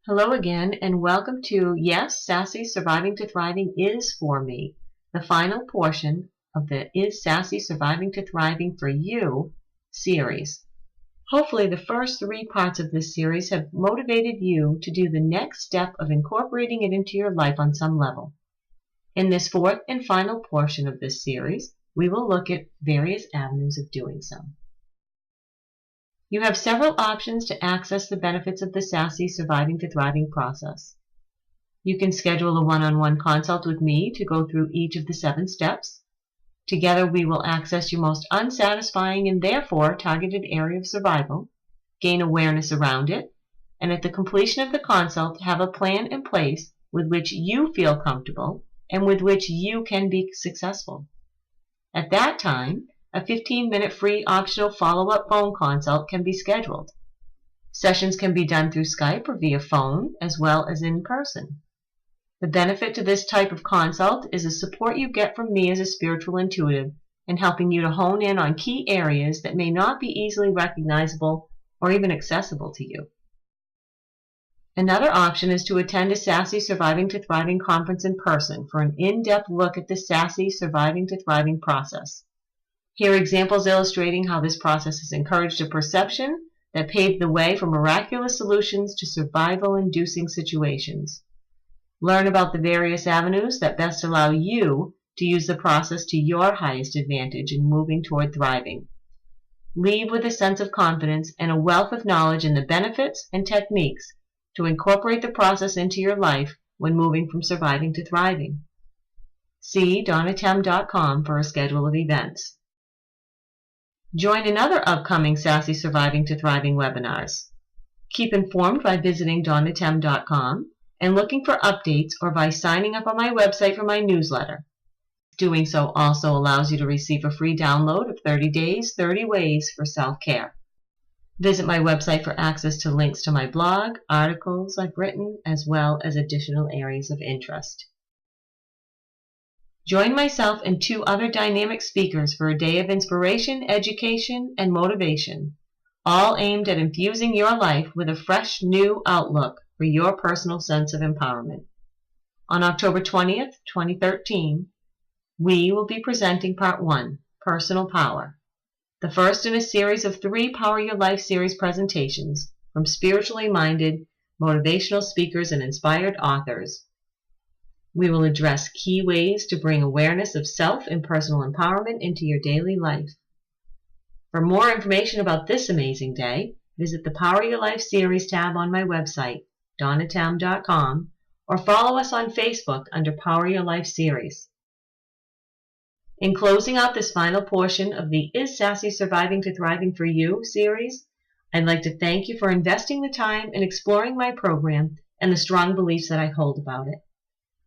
Hello again, and welcome to Yes, Sassy Surviving to Thriving is for me, the final portion of the Is Sassy Surviving to Thriving for You series. Hopefully the first three parts of this series have motivated you to do the next step of incorporating it into your life on some level. In this fourth and final portion of this series, we will look at various avenues of doing so. You have several options to access the benefits of the Sassy Surviving to Thriving process. You can schedule a one-on-one consult with me to go through each of the 7 steps. Together we will access your most unsatisfying and therefore targeted area of survival, gain awareness around it, and at the completion of the consult have a plan in place with which you feel comfortable and with which you can be successful. At that time, a 15-minute free optional follow-up phone consult can be scheduled. Sessions can be done through Skype or via phone, as well as in person. The benefit to this type of consult is the support you get from me as a spiritual intuitive in helping you to hone in on key areas that may not be easily recognizable or even accessible to you. Another option is to attend a Sassy Surviving to Thriving conference in person for an in-depth look at the Sassy Surviving to Thriving process. Here are examples illustrating how this process has encouraged a perception that paved the way for miraculous solutions to survival-inducing situations. Learn about the various avenues that best allow you to use the process to your highest advantage in moving toward thriving. Leave with a sense of confidence and a wealth of knowledge in the benefits and techniques to incorporate the process into your life when moving from surviving to thriving. See donnatem.com for a schedule of events. Join in other upcoming Sassy Surviving to Thriving webinars. Keep informed by visiting donnatem.com and looking for updates or by signing up on my website for my newsletter. Doing so also allows you to receive a free download of 30 Days, 30 Ways for Self-Care. Visit my website for access to links to my blog, articles I've written, as well as additional areas of interest. Join myself and 2 other dynamic speakers for a day of inspiration, education, and motivation, all aimed at infusing your life with a fresh, new outlook for your personal sense of empowerment. On October 20th, 2013, we will be presenting Part 1, Personal Power, the first in a series of 3 Power Your Life series presentations from spiritually minded, motivational speakers and inspired authors. We will address key ways to bring awareness of self and personal empowerment into your daily life. For more information about this amazing day, visit the Power Your Life series tab on my website, donnatem.com, or follow us on Facebook under Power Your Life series. In closing out this final portion of the Is Sassy Surviving to Thriving for You series, I'd like to thank you for investing the time in exploring my program and the strong beliefs that I hold about it.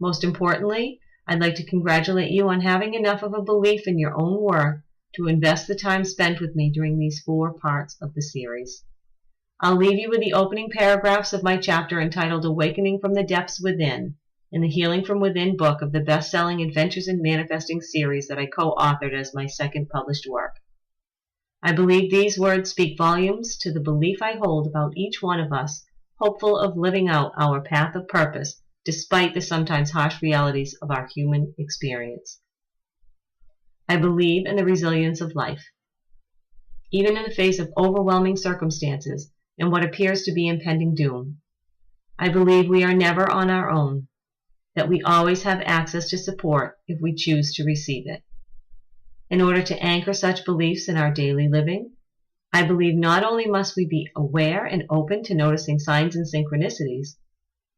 Most importantly, I'd like to congratulate you on having enough of a belief in your own worth to invest the time spent with me during these 4 parts of the series. I'll leave you with the opening paragraphs of my chapter entitled Awakening from the Depths Within in the Healing from Within book of the best-selling Adventures in Manifesting series that I co-authored as my second published work. I believe these words speak volumes to the belief I hold about each one of us, hopeful of living out our path of purpose despite the sometimes harsh realities of our human experience. I believe in the resilience of life. Even in the face of overwhelming circumstances and what appears to be impending doom, I believe we are never on our own, that we always have access to support if we choose to receive it. In order to anchor such beliefs in our daily living, I believe not only must we be aware and open to noticing signs and synchronicities,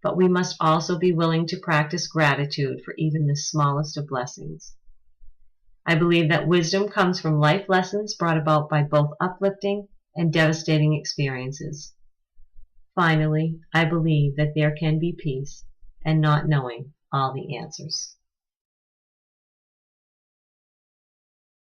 but we must also be willing to practice gratitude for even the smallest of blessings. I believe that wisdom comes from life lessons brought about by both uplifting and devastating experiences. Finally, I believe that there can be peace and not knowing all the answers.